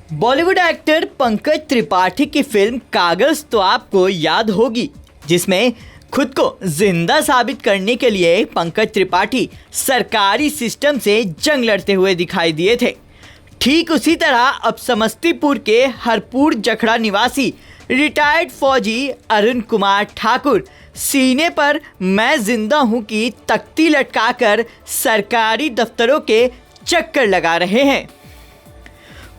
Bollywood actor Pankaj Tripathi की film कागज तो आपको याद होगी, जिसमें खुद को जिंदा साबित करने के लिए पंकज त्रिपाठी सरकारी सिस्टम से जंग लड़ते हुए दिखाई दिए थे। ठीक उसी तरह अब समस्तीपुर के हरपुर जखड़ा निवासी रिटायर्ड फौजी अरुण कुमार ठाकुर सीने पर मैं जिंदा हूं की तख्ती लटकाकर सरकारी दफ्तरों के चक्कर लगा रहे हैं।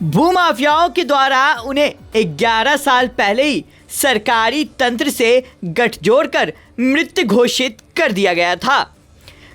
भूमाफियाओं के द्वारा उन्हें 11 साल पहले ही सरकारी तंत्र से गठजोड़ कर मृत घोषित कर दिया गया था।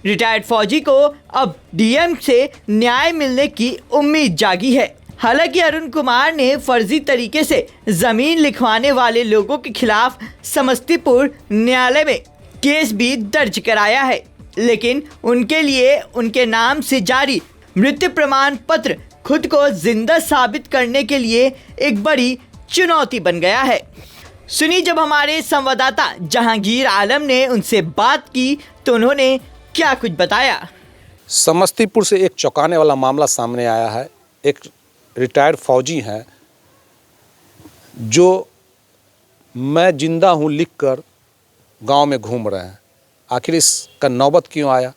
रिटायर्ड फौजी को अब डीएम से न्याय मिलने की उम्मीद जागी है। हालांकि अरुण कुमार ने फर्जी तरीके से जमीन लिखवाने वाले लोगों के खिलाफ समस्तीपुर न्यायालय में केस भी दर्ज कराया है, लेकिन उनके लिए उनके नाम से जारी मृत्यु प्रमाण पत्र खुद को जिंदा साबित करने के लिए एक बड़ी चुनौती बन गया है। सुनिए, जब हमारे संवाददाता जहांगीर आलम ने उनसे बात की तो उन्होंने क्या कुछ बताया। समस्तीपुर से एक चौंकाने वाला मामला सामने आया है। एक रिटायर्ड फौजी हैं जो मैं जिंदा हूं लिखकर गांव में घूम रहे हैं। आखिर इसका नौबत क्यों आया,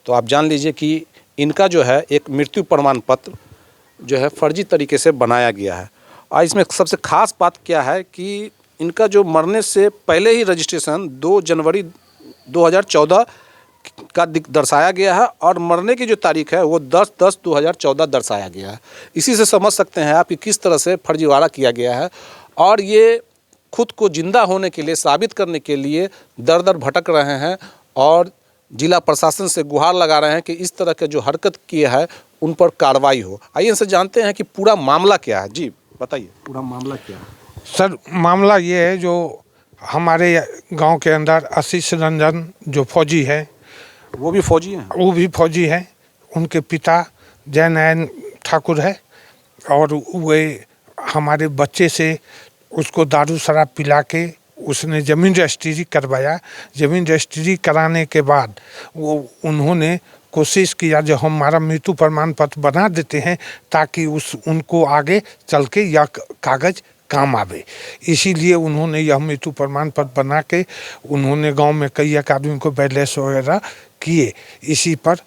तो आप जान लीजिए कि इनका जो है एक मृत्यु प्रमाण पत्र जो है फर्जी तरीके से बनाया गया है। और इसमें सबसे खास बात क्या है कि इनका जो मरने से पहले ही रजिस्ट्रेशन 2 जनवरी 2014 का दर्शाया गया है और मरने की जो तारीख है वो 10/10/2014 दर्शाया गया है। इसी से समझ सकते हैं आप कि किस तरह से फर्जीवाड़ा किया गया है। और ये खुद को जिंदा होने के लिए साबित करने के लिए दर दर भटक रहे हैं और जिला प्रशासन से गुहार लगा रहे हैं कि इस तरह के जो हरकत किए हैं उन पर कार्रवाई हो। आइए इनसे जानते हैं कि पूरा मामला क्या है। जी बताइए, पूरा मामला क्या है। सर, मामला ये है, जो हमारे गांव के अंदर आशीष रंजन जो फौजी है, वो भी फौजी हैं? वो भी फौजी है। उनके पिता जयनारायण ठाकुर है और वे हमारे बच्चे से उसको दारू शराब पिला के उसने ज़मीन रजिस्ट्री करवाया। ज़मीन रजिस्ट्री कराने के बाद वो उन्होंने कोशिश किया जो हमारा मृत्यु प्रमाण पत्र बना देते हैं ताकि उनको आगे चल के यह कागज़ काम आवे। इसीलिए उन्होंने यह मृत्यु प्रमाण पत्र बना के उन्होंने गांव में कई एक आदमी को बैलेंस वगैरह किए। इसी पर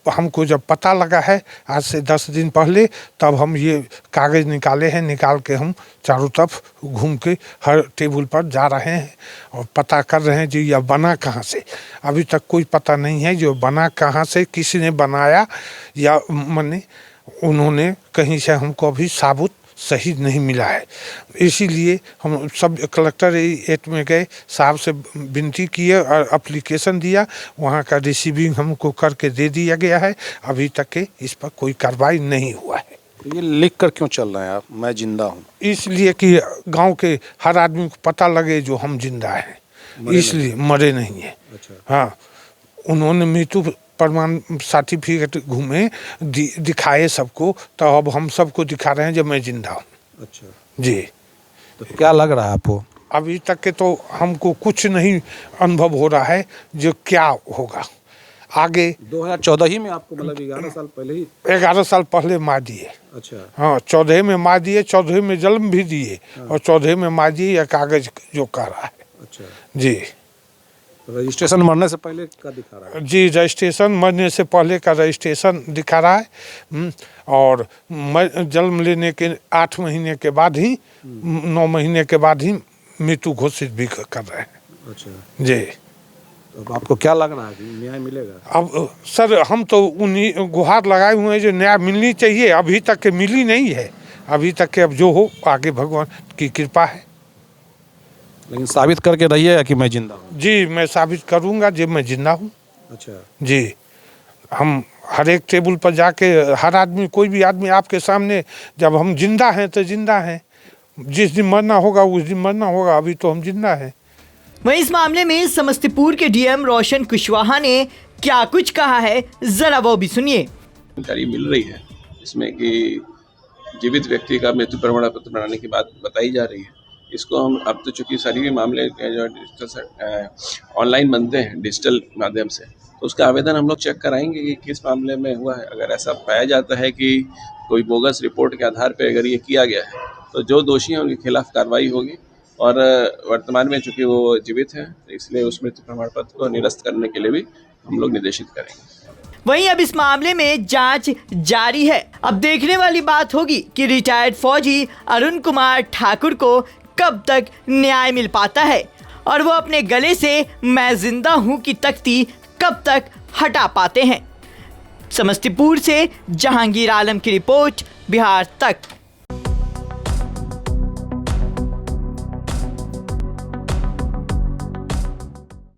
हमको जब पता लगा है आज से 10 दिन पहले, तब हम ये कागज़ निकाले हैं। निकाल के हम चारों तरफ घूम के हर टेबल पर जा रहे हैं और पता कर रहे हैं जी यह बना कहाँ से। अभी तक कोई पता नहीं है जो बना कहाँ से, किसने बनाया, या माने उन्होंने कहीं से हमको अभी साबुत सही नहीं मिला है। इसीलिए हम सब कलेक्टरेट में गए, साहब से विनती किए और एप्लीकेशन दिया। वहाँ का रिसीविंग हमको करके दे दिया गया है। अभी तक के इस पर कोई कार्रवाई नहीं हुआ है। ये लिख कर क्यों चल रहे हैं आप, मैं जिंदा हूँ? इसलिए कि गांव के हर आदमी को पता लगे जो हम जिंदा हैं, इसलिए मरे नहीं है। अच्छा। हाँ, उन्होंने मृत्यु प्रमाण सर्टिफिकेट घूमे दिखाए सबको, तो अब हम सबको दिखा रहे हैं जब मैं जिंदा हूँ। अच्छा जी। तो क्या लग रहा है आपको? अभी तक के तो हमको कुछ नहीं अनुभव हो रहा है जो क्या होगा आगे। 2014 ही में आपको, मतलब 11 साल पहले ही? 11 साल पहले मार दिए। अच्छा। हाँ, 14 में मार दिए, 14 में जन्म भी दिए। हाँ। और 14 में मार दिए यह कागज जो कर रहा है। अच्छा जी। रजिस्ट्रेशन मरने से पहले का दिखा रहा है? जी, रजिस्ट्रेशन मरने से पहले का रजिस्ट्रेशन दिखा रहा है। और जन्म लेने के 8 महीने के बाद ही, 9 महीने के बाद ही मृत्यु घोषित भी कर रहे हैं। अच्छा जी। तो अब आपको क्या लग रहा है कि न्याय मिलेगा? अब सर, हम तो उन्हीं गुहार लगाए हुए हैं जो न्याय मिलनी चाहिए। अभी तक के मिली नहीं है। अभी तक के अब जो हो आगे भगवान की कृपा है। लेकिन साबित करके रहिएगा कि मैं जिंदा हूँ। जी, मैं साबित करूँगा जब मैं जिंदा हूँ। अच्छा जी। हम हर एक टेबल पर जाके हर आदमी, कोई भी आदमी आपके सामने, जब हम जिंदा हैं तो जिंदा हैं। जिस दिन मरना होगा उस दिन मरना होगा। अभी तो हम जिंदा हैं। वहीं इस मामले में समस्तीपुर के डीएम रोशन कुशवाहा ने क्या कुछ कहा है, जरा वो भी सुनिए। जानकारी मिल रही है इसमें कि जीवित व्यक्ति का मृत्यु प्रमाण पत्र बनाने की बात बताई जा रही है। इसको हम अब तो चूँकि सारी भी मामले जो डिजिटल ऑनलाइन बनते हैं डिजिटल माध्यम से, तो उसका आवेदन हम लोग चेक कराएंगे कि किस मामले में हुआ है। अगर ऐसा पाया जाता है कि कोई बोगस रिपोर्ट के आधार पर अगर ये किया गया है तो जो दोषी हैं उनके खिलाफ कार्रवाई होगी। और वर्तमान में चूँकि वो जीवित हैं इसलिए उस मृत्यु प्रमाण पत्र को निरस्त करने के लिए भी हम लोग निर्देशित करेंगे। वहीं अब इस मामले में जांच जारी है। अब देखने वाली बात होगी कि रिटायर्ड फौजी अरुण कुमार ठाकुर को कब तक न्याय मिल पाता है और वो अपने गले से मैं जिंदा हूं की तख्ती कब तक हटा पाते हैं। समस्तीपुर से जहांगीर आलम की रिपोर्ट, बिहार तक।